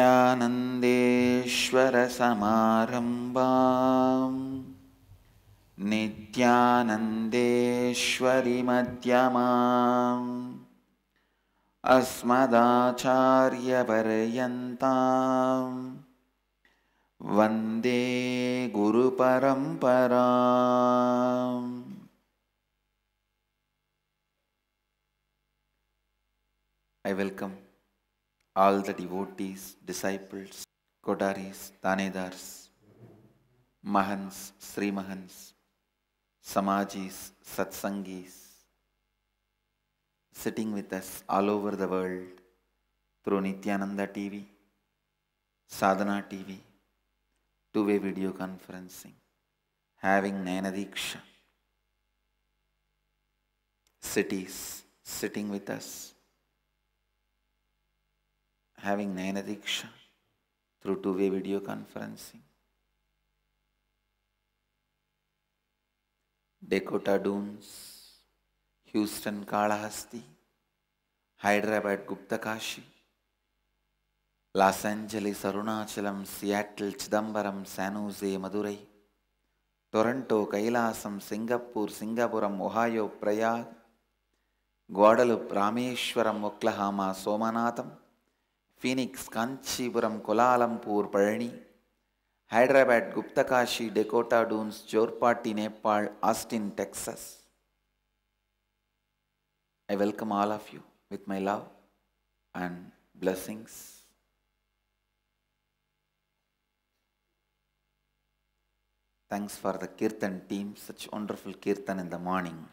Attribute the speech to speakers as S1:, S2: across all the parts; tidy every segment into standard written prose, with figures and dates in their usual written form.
S1: नित्यानन्देश्वरसमारम्भाम् नित्यानन्देश्वरिमध्यमाम् अस्मदाचार्यपर्यन्ताम् वन्दे गुरुपरम्पराम्. I welcome all the devotees, disciples, Kotaris, Tanedars, Mahans, Sri Mahans, Samajis, Satsangis, sitting with us all over the world through Nityananda TV, Sadhana TV, two-way video conferencing, having Nayanadiksha, cities sitting with us, having Nayanadiksha through two-way video conferencing, Dakota Dunes, Houston Kalahasti, Hyderabad Gupta Kashi, Los Angeles Arunachalam, Seattle Chidambaram, San Jose Madurai, Toronto Kailasam, Singapore Singapuram, Ohio Prayag, Guadalupe Rameshwaram, Oklahoma Somanatham, Phoenix Kanchipuram, Kuala Lumpur Parani, Hyderabad Gupta Kashi, Dakota Dunes, Jorpati Nepal, Austin Texas. I welcome all of you with my love and blessings. Thanks for the Kirtan team, such wonderful Kirtan in the morning.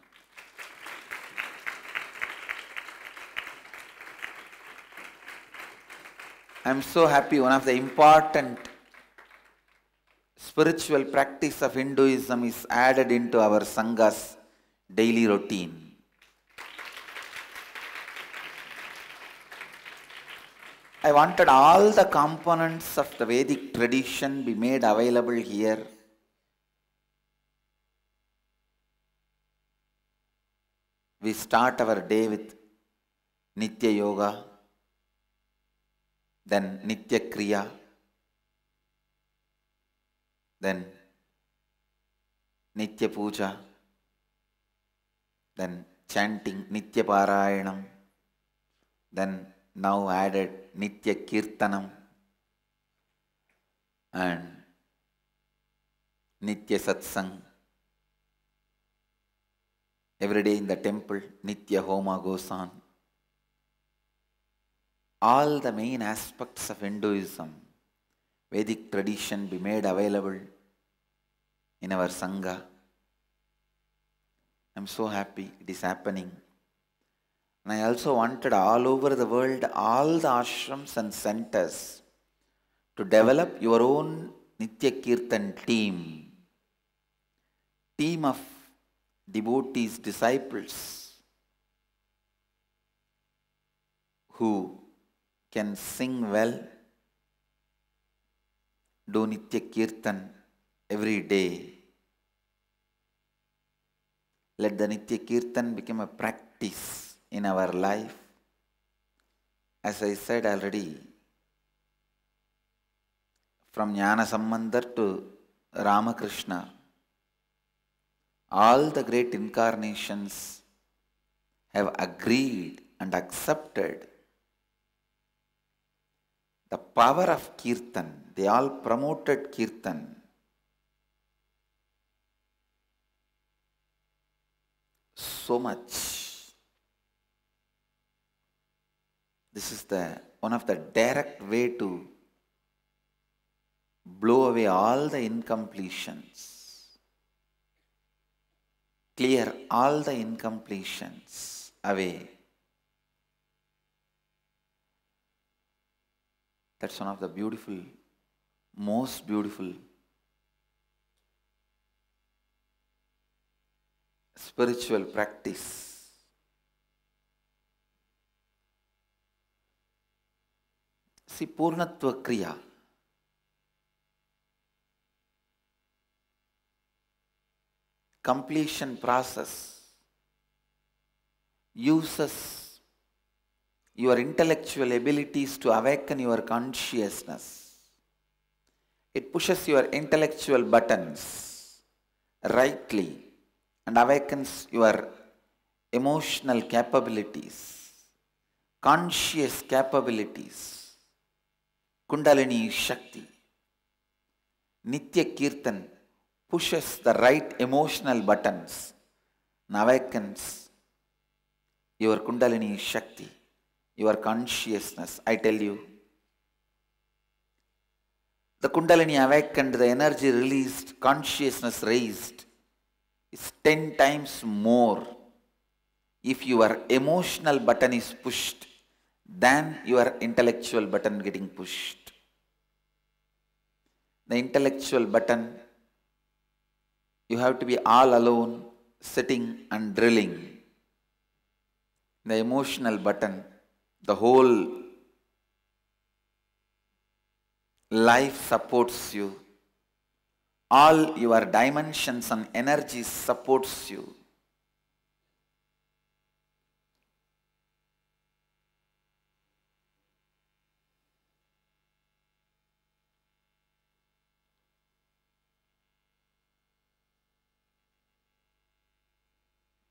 S1: I am so happy. One of the important spiritual practice of Hinduism is added into our Sangha's daily routine. I wanted all the components of the Vedic tradition be made available here. We start our day with Nitya Yoga, then Nitya Kriya, then Nitya Puja, then chanting Nitya Parayanam, then now added Nitya Kirtanam and Nitya Satsang. Every day in the temple, Nitya Homa goes on. All the main aspects of Hinduism, Vedic tradition be made available in our Sangha. I am so happy it is happening. And I also wanted all over the world, all the ashrams and centers to develop your own Nitya Kirtan team of devotees, disciples who can sing well, do Nitya Kirtan every day. Let the Nitya Kirtan become a practice in our life. As I said already, from Jnana Sambandar to Ramakrishna, all the great incarnations have agreed and accepted the power of Kirtan. They all promoted Kirtan. So much. This is one of the direct way to blow away all the incompletions, clear all the incompletions away. That's one of the beautiful, most beautiful spiritual practice. See, Purnatva Kriya. Completion process uses your intellectual abilities to awaken your consciousness. It pushes your intellectual buttons rightly and awakens your emotional capabilities, conscious capabilities, Kundalini Shakti. Nitya Kirtan pushes the right emotional buttons and awakens your Kundalini Shakti, your consciousness. I tell you, the Kundalini awakened, the energy released, consciousness raised is 10 times more if your emotional button is pushed than your intellectual button getting pushed. The intellectual button, you have to be all alone, sitting and drilling. The emotional button, the whole life supports you. All your dimensions and energies supports you.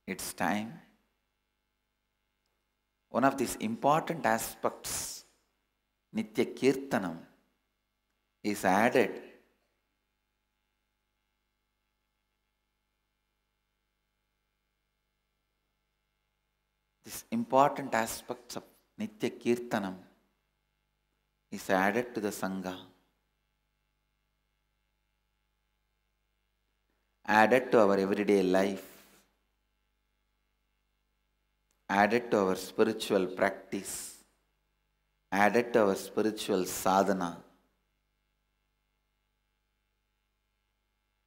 S1: It's time. One of these important aspects, Nitya Kirtanam, is added. This important aspects of Nitya Kirtanam is added to the Sangha, added to our everyday life, added to our spiritual practice, added to our spiritual sadhana,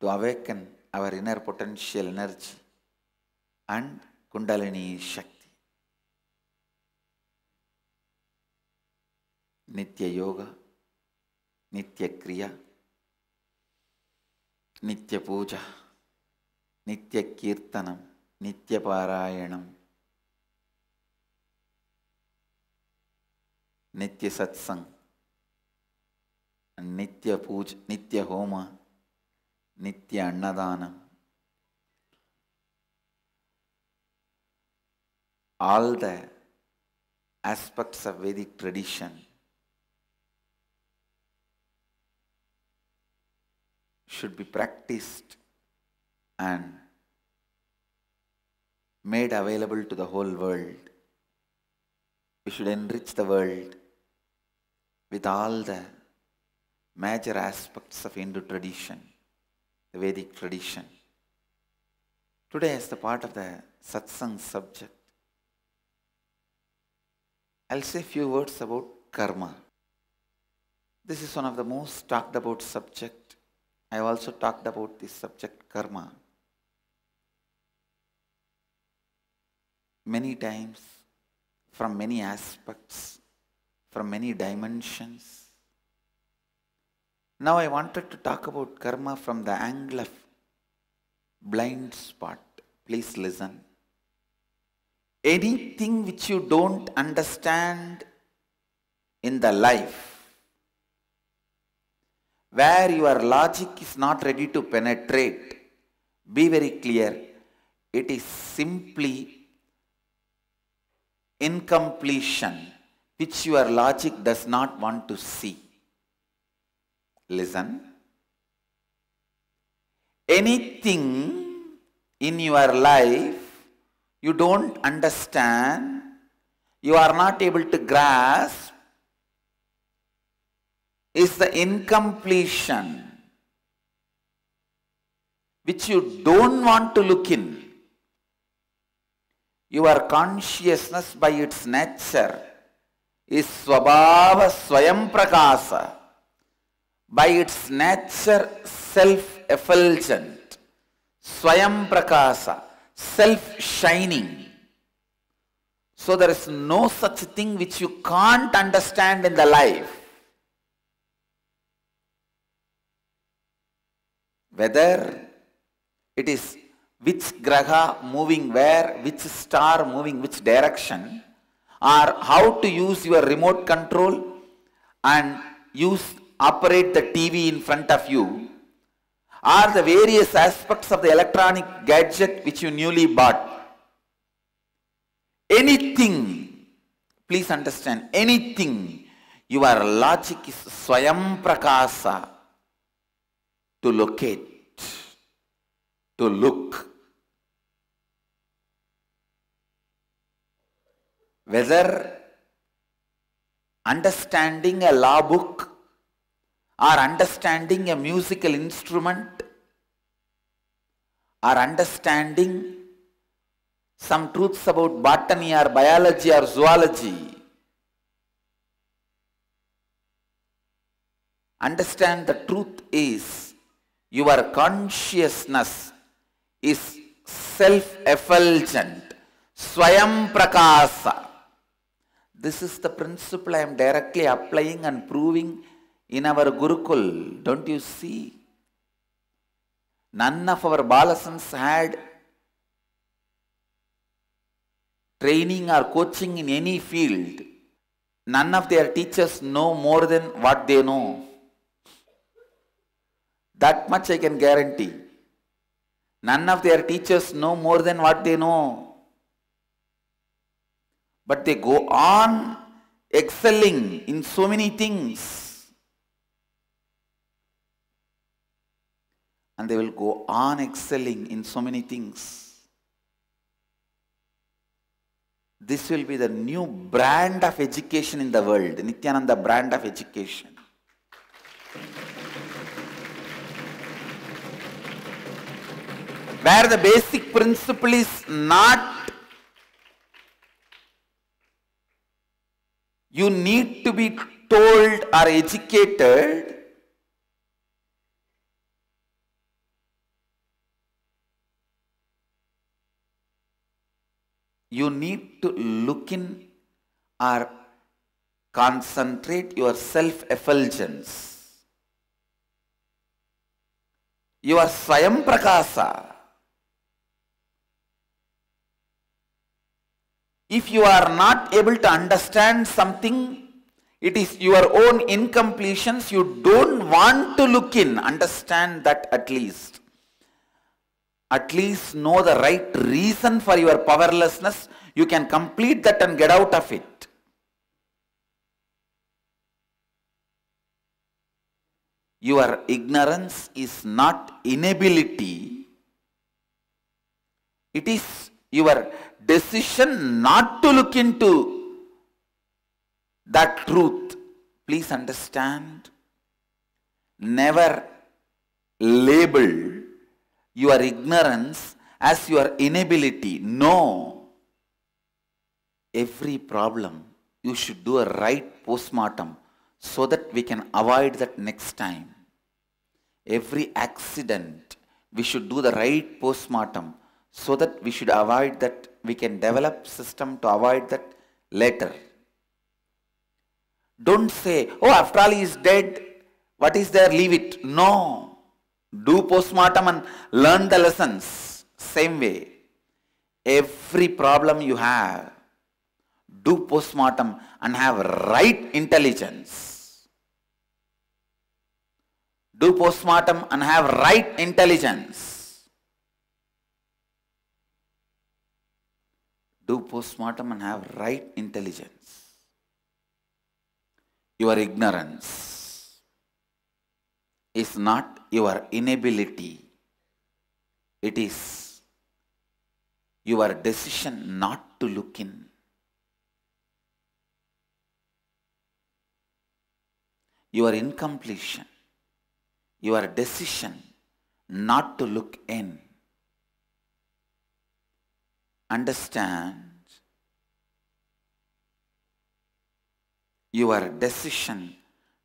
S1: to awaken our inner potential energy and Kundalini Shakti. Nitya Yoga, Nitya Kriya, Nitya Puja, Nitya Kirtanam, Nitya Parayanam, Nitya Satsang, and Nitya Puja, Nitya Homa, Nitya Annadanam. All the aspects of Vedic tradition should be practiced and made available to the whole world. We should enrich the world with all the major aspects of Hindu tradition, the Vedic tradition. Today, as the part of the satsang subject, I'll say a few words about karma. This is one of the most talked about subject. I have also talked about this subject, karma, many times, from many aspects, from many dimensions. Now I wanted to talk about karma from the angle of blind spot. Please listen. Anything which you don't understand in the life, where your logic is not ready to penetrate, be very clear, it is simply incompletion which your logic does not want to see. Listen. Anything in your life you don't understand, you are not able to grasp, is the incompletion which you don't want to look in. Your consciousness by its nature is Swabhava Swayam Prakasa, by its nature self-effulgent, Swayam Prakasa, self-shining. So there is no such thing which you can't understand in the life. Whether it is which graha moving where, which star moving which direction, or how to use your remote control and operate the TV in front of you, or the various aspects of the electronic gadget which you newly bought. Anything, please understand, anything, your logic is Swayam Prakasa, to locate, to look. Whether understanding a law book or understanding a musical instrument or understanding some truths about botany or biology or zoology, understand the truth is your consciousness is self-effulgent, Swayam Prakasa. This is the principle I am directly applying and proving in our Gurukul. Don't you see? None of our Balasans had training or coaching in any field. None of their teachers know more than what they know. That much I can guarantee. None of their teachers know more than what they know. But they go on excelling in so many things. And they will go on excelling in so many things. This will be the new brand of education in the world, Nityananda brand of education. Where the basic principle is not you need to be told or educated, you need to look in or concentrate your self-effulgence, your Swayam Prakasa. If you are not able to understand something, it is your own incompletions, you don't want to look in, understand that at least. At least know the right reason for your powerlessness, you can complete that and get out of it. Your ignorance is not inability, it is your decision not to look into that truth. Please understand, never label your ignorance as your inability. No. Every problem you should do a right postmortem so that we can avoid that next time. Every accident we should do the right postmortem so that we should avoid that, we can develop system to avoid that later. Don't say, oh, after all he is dead, what is there, leave it. No. Do postmortem and learn the lessons. Same way. Every problem you have, do postmortem and have right intelligence. Do postmortem and have right intelligence. Do postmortem and have right intelligence. Your ignorance is not your inability. It is your decision not to look in. Your incompletion, your decision not to look in. Understand, your decision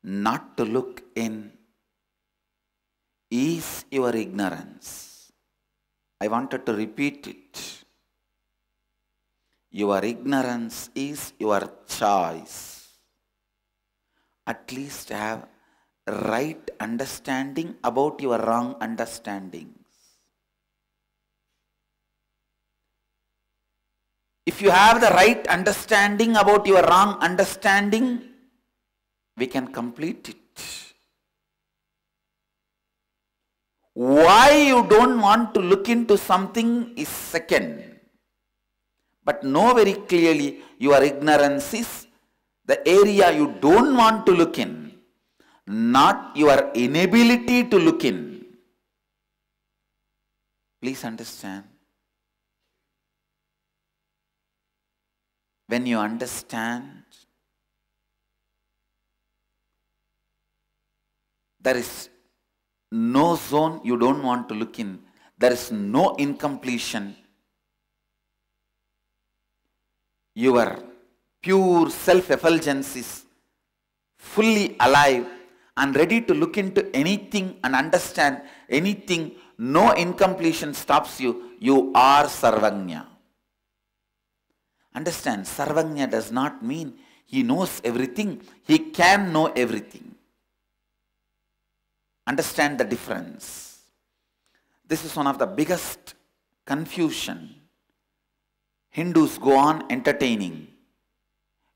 S1: not to look in is your ignorance. I wanted to repeat it. Your ignorance is your choice. At least have right understanding about your wrong understandings. If you have the right understanding about your wrong understanding, we can complete it. Why you don't want to look into something is second. But know very clearly your ignorance is the area you don't want to look in, not your inability to look in. Please understand. When you understand, there is no zone you don't want to look in. There is no incompletion. Your pure self-effulgence is fully alive and ready to look into anything and understand anything. No incompletion stops you. You are Sarvagnya. Understand, Sarvagnya does not mean he knows everything. He can know everything. Understand the difference. This is one of the biggest confusion Hindus go on entertaining,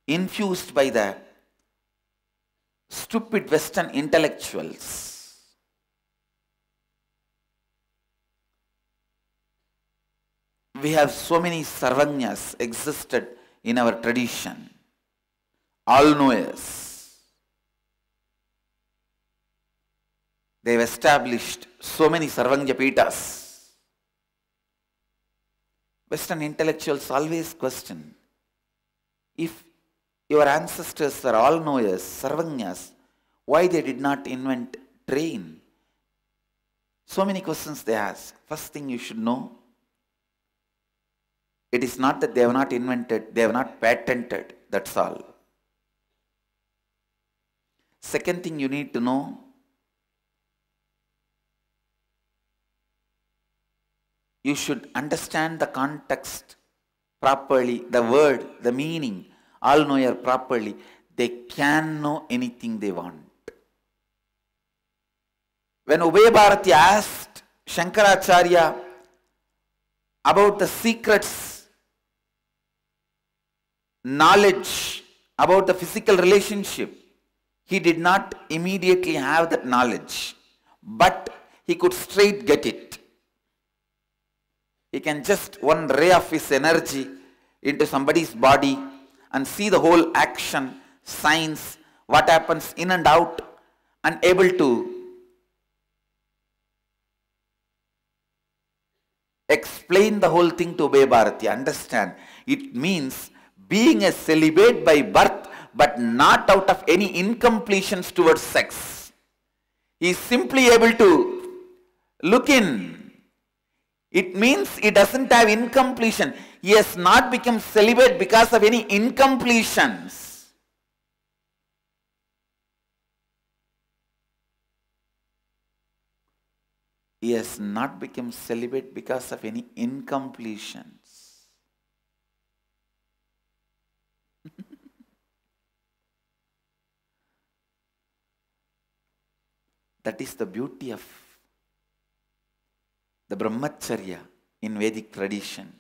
S1: infused by the stupid Western intellectuals. We have so many Sarvagnyas existed in our tradition, all-knowers. They have established so many Sarvagnya Pitas. Western intellectuals always question, if your ancestors are all-knowers, Sarvagnyas, why they did not invent train? So many questions they ask. First thing you should know, it is not that they have not invented, they have not patented, that's all. Second thing you need to know, you should understand the context properly, the word, the meaning, all-knower properly. They can know anything they want. When Ubay Bharati asked Shankaracharya about the secrets, knowledge about the physical relationship, he did not immediately have that knowledge, but he could straight get it. He can just one ray of his energy into somebody's body and see the whole action, signs, what happens in and out, and able to explain the whole thing to Ubay Bharati. Understand, it means being a celibate by birth, but not out of any incompletions towards sex. He is simply able to look in. It means he doesn't have incompletion. He has not become celibate because of any incompletions. He has not become celibate because of any incompletions. That is the beauty of the Brahmacharya in Vedic tradition.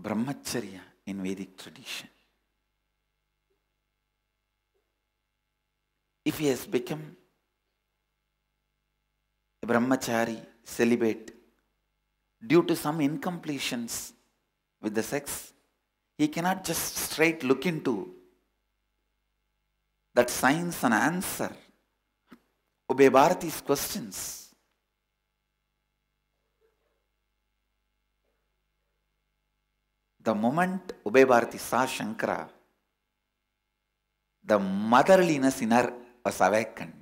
S1: Brahmacharya in Vedic tradition. If he has become a brahmachari, celibate, due to some incompletions with the sex, he cannot just straight look into that science and answer Ubay Bharati's questions. The moment Ubay Bharati saw Shankara, the motherliness in her was awakened.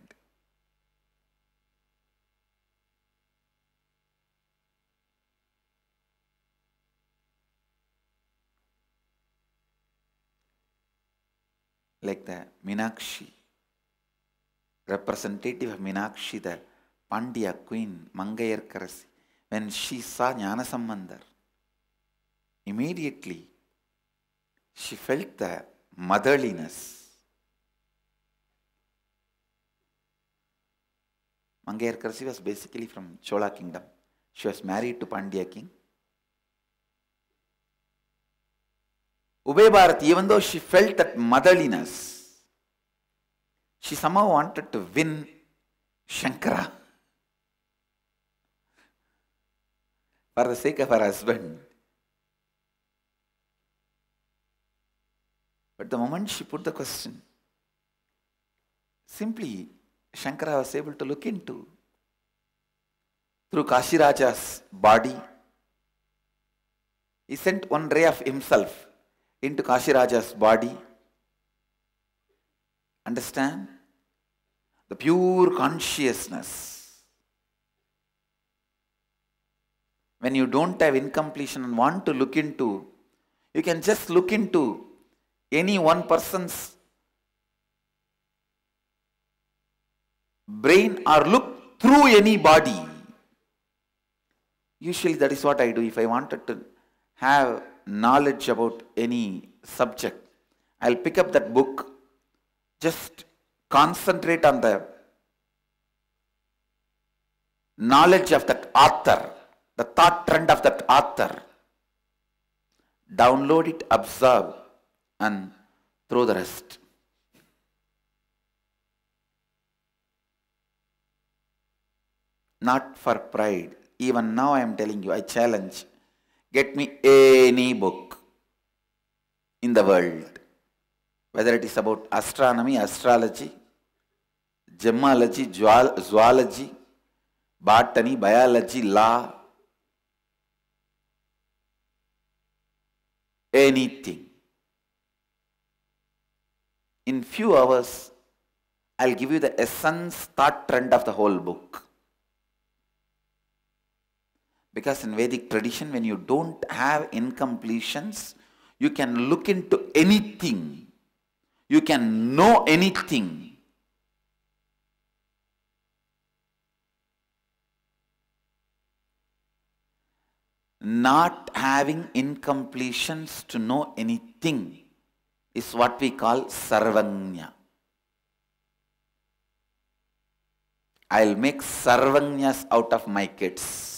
S1: Like the Meenakshi, representative of Meenakshi, the Pandya queen, Mangayarkarasi, when she saw Jnanasambandar, immediately she felt the motherliness. Mangayarkarashi was basically from Chola kingdom. She was married to Pandya king. Ubay Bharati, even though she felt that motherliness, she somehow wanted to win Shankara for the sake of her husband. But the moment she put the question, simply Shankara was able to look into. Through Kashiraja's body, he sent one ray of himself into Kashiraja's body. Understand? The pure consciousness. When you don't have incompletion and want to look into, you can just look into any one person's brain or look through any body. Usually that is what I do. If I wanted to have knowledge about any subject, I'll pick up that book, just concentrate on the knowledge of that author, the thought trend of that author, download it, observe, and throw the rest. Not for pride. Even now I am telling you, I challenge, get me any book in the world, whether it is about astronomy, astrology, gemology, zoology, botany, biology, law, anything. In few hours, I'll give you the essence, thought trend of the whole book. Because in Vedic tradition, when you don't have incompletions, you can look into anything. You can know anything. Not having incompletions to know anything is what we call Sarvagnya. I'll make Sarvagnyas out of my kids.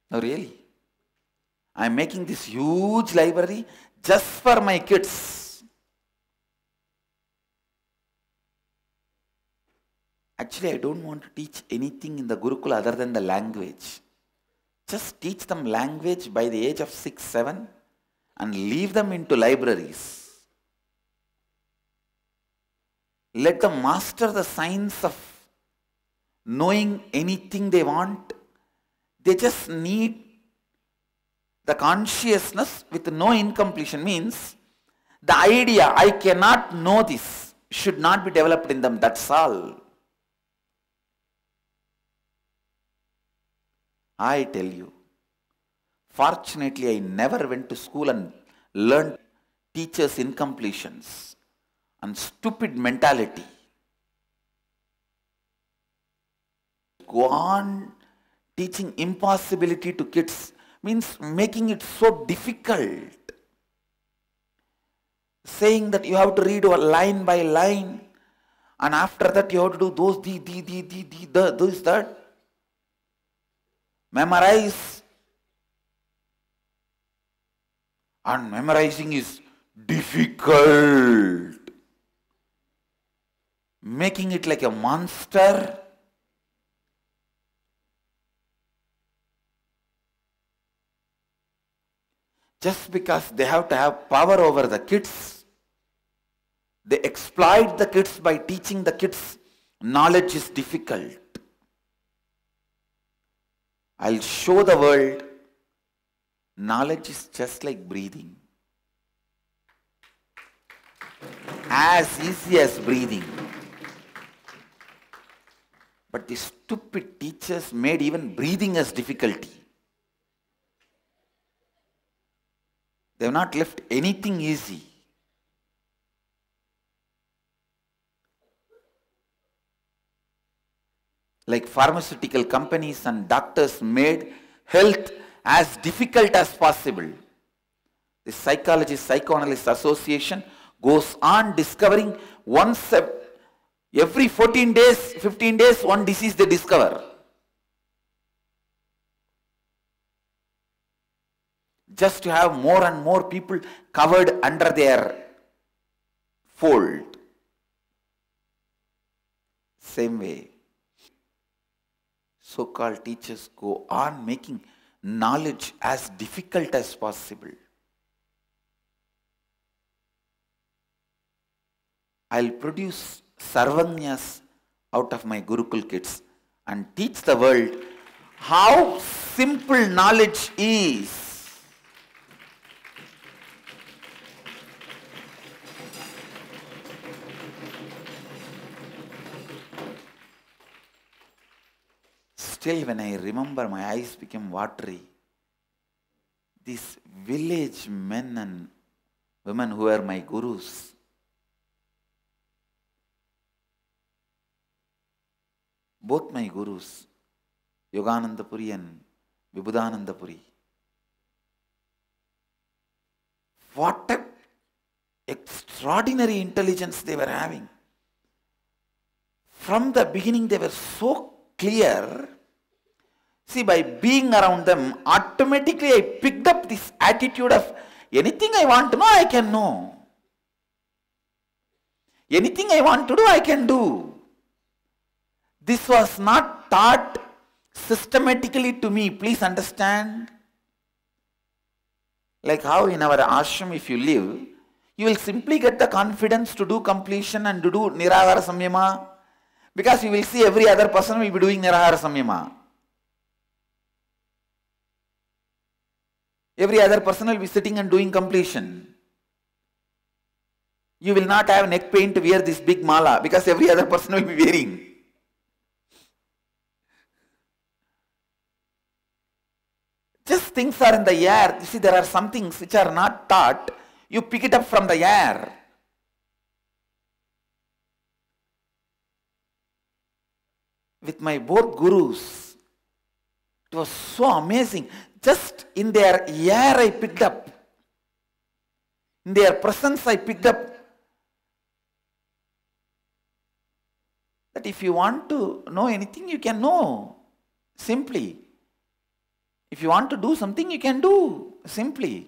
S1: No, really. I am making this huge library just for my kids. Actually, I don't want to teach anything in the Gurukula other than the language. Just teach them language by the age of 6, 7 and leave them into libraries. Let them master the science of knowing anything they want. They just need the consciousness with no incompletion. Means the idea, I cannot know this, should not be developed in them. That's all. I tell you, fortunately I never went to school and learned teachers' incompletions and stupid mentality. Go on teaching impossibility to kids means making it so difficult. Saying that you have to read line by line and after that you have to do those, those, that. Memorize. And memorizing is difficult. Making it like a monster. Just because they have to have power over the kids, they exploit the kids by teaching the kids knowledge is difficult. I'll show the world knowledge is just like breathing. As easy as breathing. But the stupid teachers made even breathing as difficulty. They have not left anything easy. like pharmaceutical companies and doctors made health as difficult as possible. The Psychologist-Psychoanalyst Association goes on discovering every 14 days, 15 days, one disease they discover. Just to have more and more people covered under their fold. Same way, so-called teachers go on making knowledge as difficult as possible. I'll produce Sarvanyas out of my Gurukul kids and teach the world how simple knowledge is. Still, when I remember, my eyes became watery. These village men and women who were my gurus, both my gurus, Yogananda Puri and Vibhudananda Puri, what an extraordinary intelligence they were having. From the beginning, they were so clear. See, by being around them, automatically I picked up this attitude of anything I want to know, I can know. Anything I want to do, I can do. This was not taught systematically to me. Please understand. Like how in our ashram, if you live, you will simply get the confidence to do completion and to do Nirahara Samyama, because you will see every other person will be doing Nirahara Samyama. Every other person will be sitting and doing completion. You will not have neck pain to wear this big mala because every other person will be wearing. Just things are in the air. You see, there are some things which are not taught. You pick it up from the air. With my both gurus, it was so amazing. Just in their air I picked up. In their presence I picked up that if you want to know anything, you can know. Simply. If you want to do something, you can do. Simply.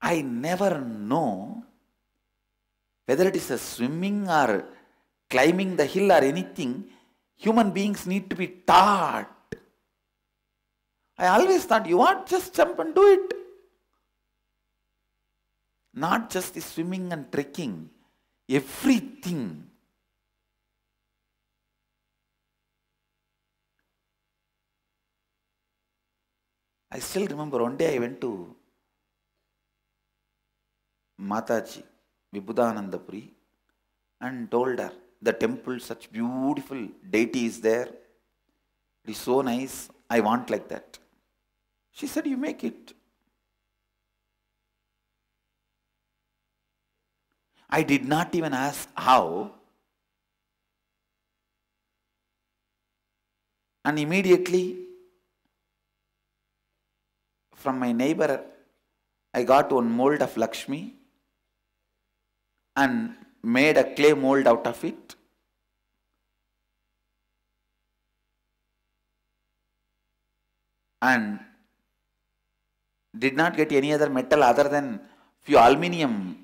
S1: I never know whether it is a swimming or climbing the hill or anything. Human beings need to be taught. I always thought, you want, just jump and do it. Not just the swimming and trekking. Everything. I still remember one day I went to Mataji, Vibhudananda Puri, and told her, the temple, such beautiful deity is there. It is so nice. I want like that. She said, you make it. I did not even ask how. And immediately, from my neighbor, I got one mold of Lakshmi and made a clay mold out of it. And did not get any other metal other than few aluminium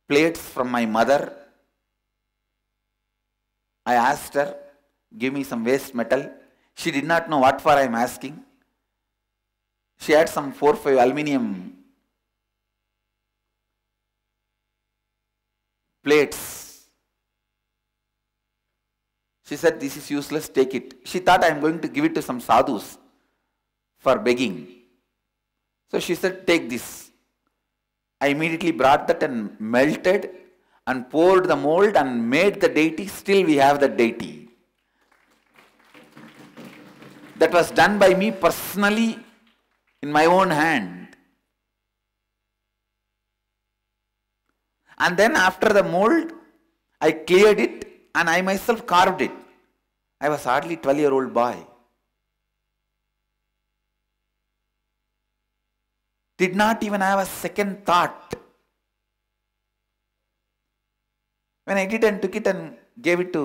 S1: plates from my mother. I asked her, give me some waste metal. She did not know what for I am asking. She had some 4 or 5 aluminium plates. She said, this is useless, take it. She thought I am going to give it to some sadhus for begging. So she said, take this. I immediately brought that and melted and poured the mold and made the deity. Still we have the deity. That was done by me personally in my own hand. And then after the mold, I cleared it and I myself carved it. I was hardly 12-year-old boy. Did not even have a second thought. When I did and took it and gave it to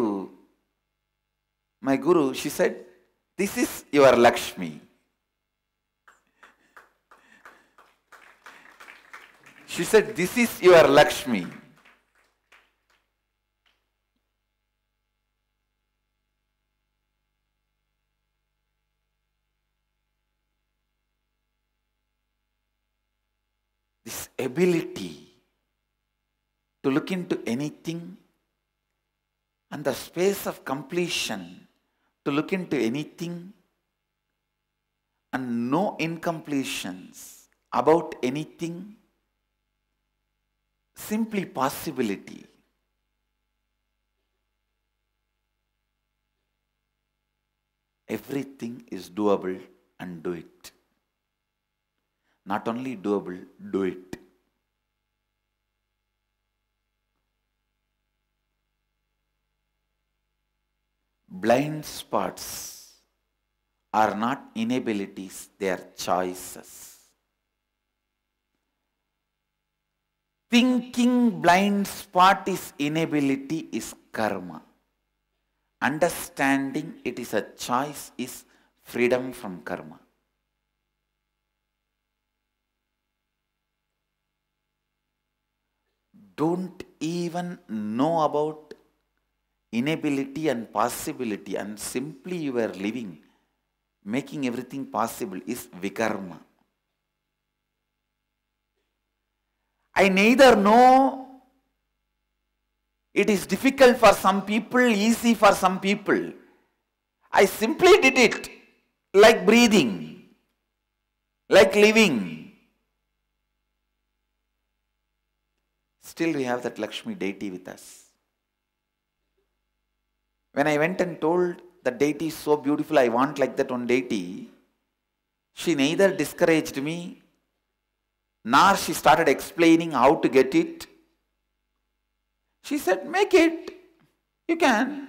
S1: my guru, she said, "This is your Lakshmi." She said, "This is your Lakshmi." This ability to look into anything and the space of completion to look into anything and no incompletions about anything, simply possibility. Everything is doable and do it. Not only doable, do it. Blind spots are not inabilities, they are choices. Thinking blind spot is inability is karma. Understanding it is a choice is freedom from karma. Don't even know about inability and possibility and simply you are living, making everything possible is vikarma. I neither know it is difficult for some people, easy for some people. I simply did it like breathing, like living. Still we have that Lakshmi deity with us. When I went and told the deity is so beautiful, I want like that one deity, she neither discouraged me, nor she started explaining how to get it. She said, make it, you can.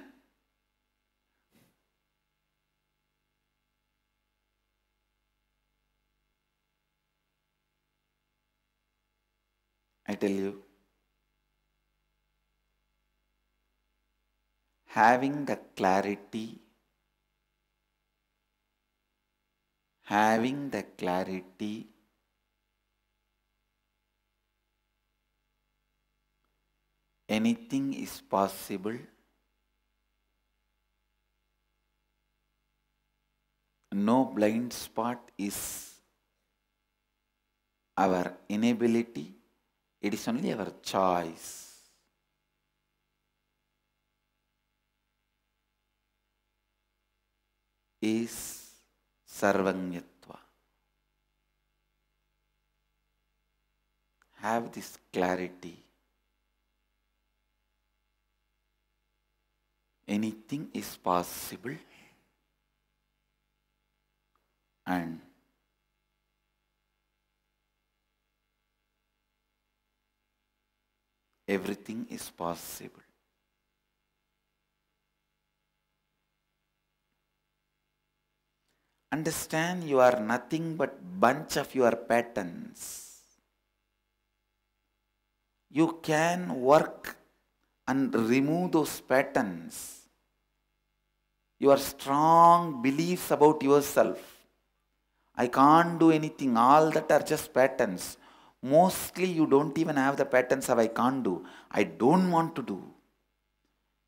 S1: I tell you, having the clarity, anything is possible. No blind spot is our inability, it is only our choice. Is sarvanyatva. Have this clarity. Anything is possible and everything is possible. Understand you are nothing but bunch of your patterns. You can work and remove those patterns. Your strong beliefs about yourself. I can't do anything. All that are just patterns. Mostly you don't even have the patterns of I can't do. I don't want to do.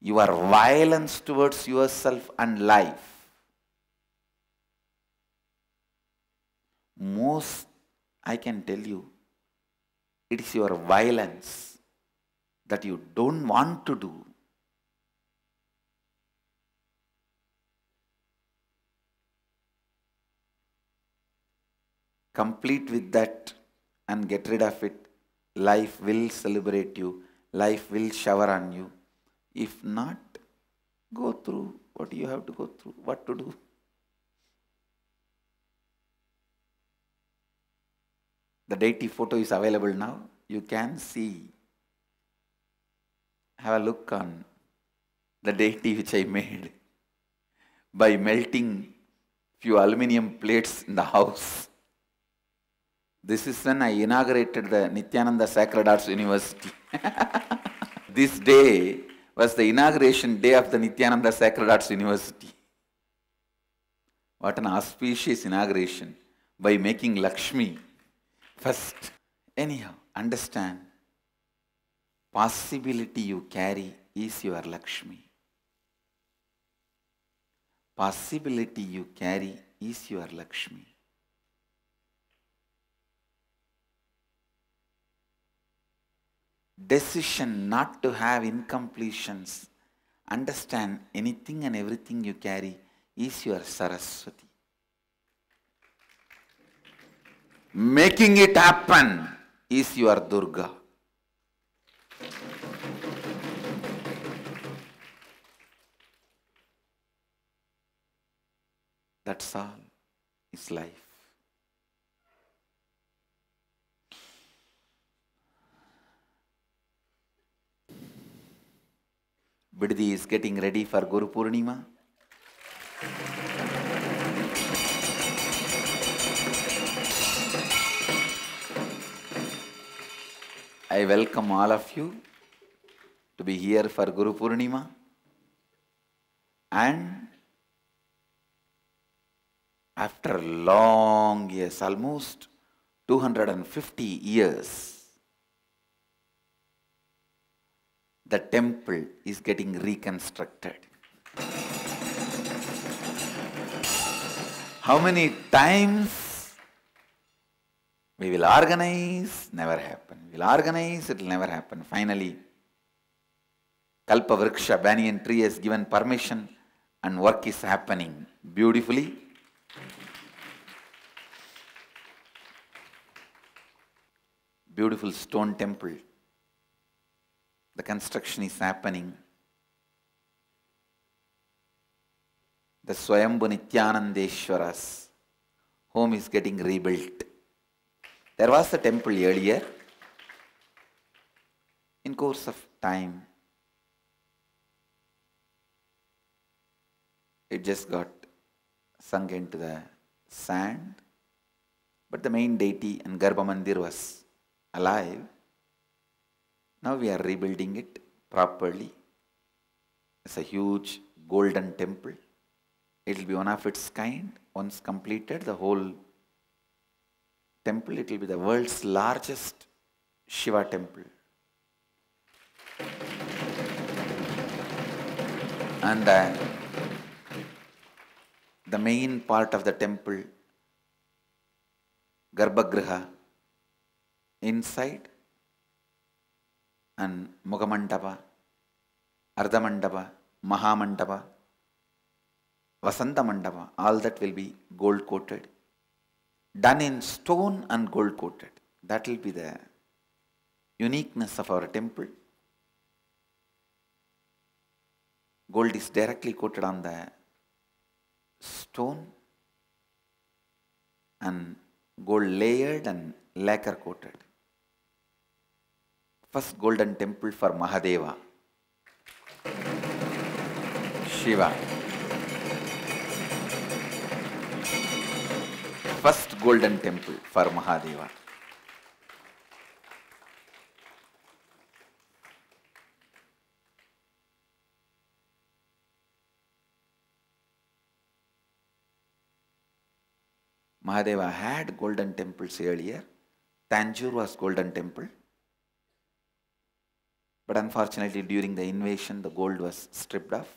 S1: Your violence towards yourself and life. Most, I can tell you, it is your violence that you don't want to do. Complete with that and get rid of it. Life will celebrate you. Life will shower on you. If not, go through what you have to go through, what to do. The deity photo is available now. You can see. have a look on the deity which I made by melting few aluminium plates in the house. This is when I inaugurated the Nityananda Sacred Arts University. This day was the inauguration day of the Nityananda Sacred Arts University. What an auspicious inauguration by making Lakshmi first. Anyhow, understand, possibility you carry is your Lakshmi. Possibility you carry is your Lakshmi. Decision not to have incompletions. Understand, anything and everything you carry is your Saraswati. Making it happen is your Durga. That's all is life. Biddi is getting ready for Guru Purnima. I welcome all of you to be here for Guru Purnima, and after long years, almost 250 years, the temple is getting reconstructed. How many times we will organize, never happen. We will organize, it will never happen. Finally, Kalpa Vriksha, banyan tree, has given permission and work is happening beautifully. Beautiful stone temple. The construction is happening. The Swayambhu Nityanandeshwara's home is getting rebuilt. There was a temple earlier. In course of time, it just got sunk into the sand. But the main deity and Garbha Mandir was alive. Now we are rebuilding it properly. It's a huge golden temple. It will be one of its kind. Once completed, the whole temple, it will be the world's largest Shiva temple. And the main part of the temple, Garbhagriha, inside, and Mukhamandapa, Ardhamandapa, Mahamandapa, Vasanta Mandapa, all that will be gold coated, done in stone and gold coated. That will be the uniqueness of our temple. Gold is directly coated on the stone and gold layered and lacquer coated. First golden temple for Mahadeva, Shiva. First golden temple for Mahadeva. Mahadeva had golden temples earlier. Tanjore was golden temple. But unfortunately, during the invasion, the gold was stripped off.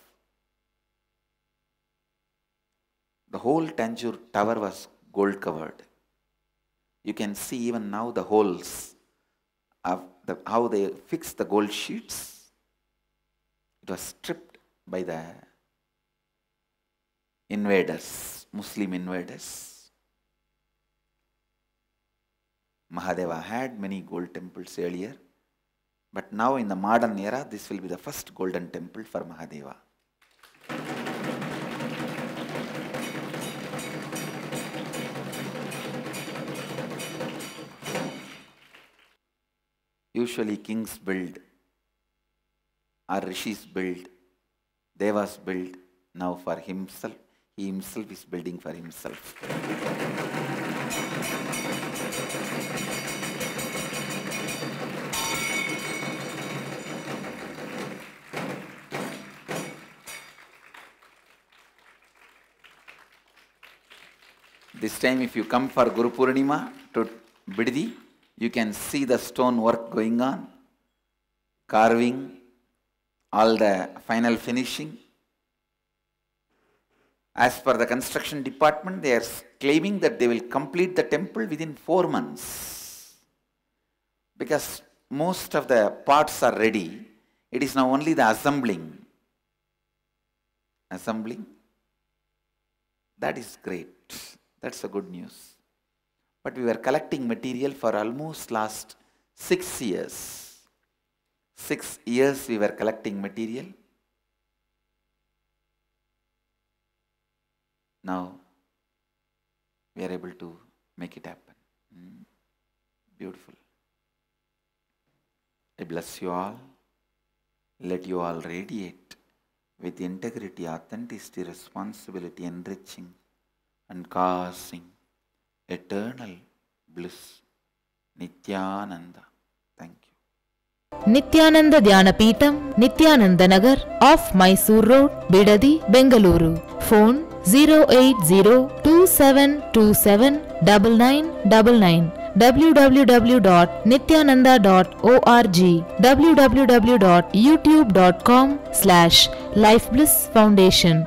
S1: The whole Tanjore tower was gold covered. You can see even now the holes of how they fixed the gold sheets. It was stripped by the invaders, Muslim invaders. Mahadeva had many gold temples earlier, but now in the modern era, this will be the first golden temple for Mahadeva. Usually kings build our rishis built, devas built. Now for himself, he himself is building for himself. This time if you come for Guru Purnima to Biddi, you can see the stone work going on, carving, all the final finishing. As per the construction department, they are claiming that they will complete the temple within 4 months. Because most of the parts are ready, it is now only the assembling. Assembling? That is great. That's a good news. But we were collecting material for almost last 6 years. 6 years we were collecting material. Now we are able to make it happen. Beautiful. I bless you all. Let you all radiate with integrity, authenticity, responsibility, enriching and causing eternal bliss. Nityananda. Thank you.
S2: Nityananda Dhyanapitham, Nityananda Nagar, off Mysore Road, Bidadi, Bengaluru. Phone 08027279999. www.nityananda.org. www.youtube.com/Life Bliss Foundation.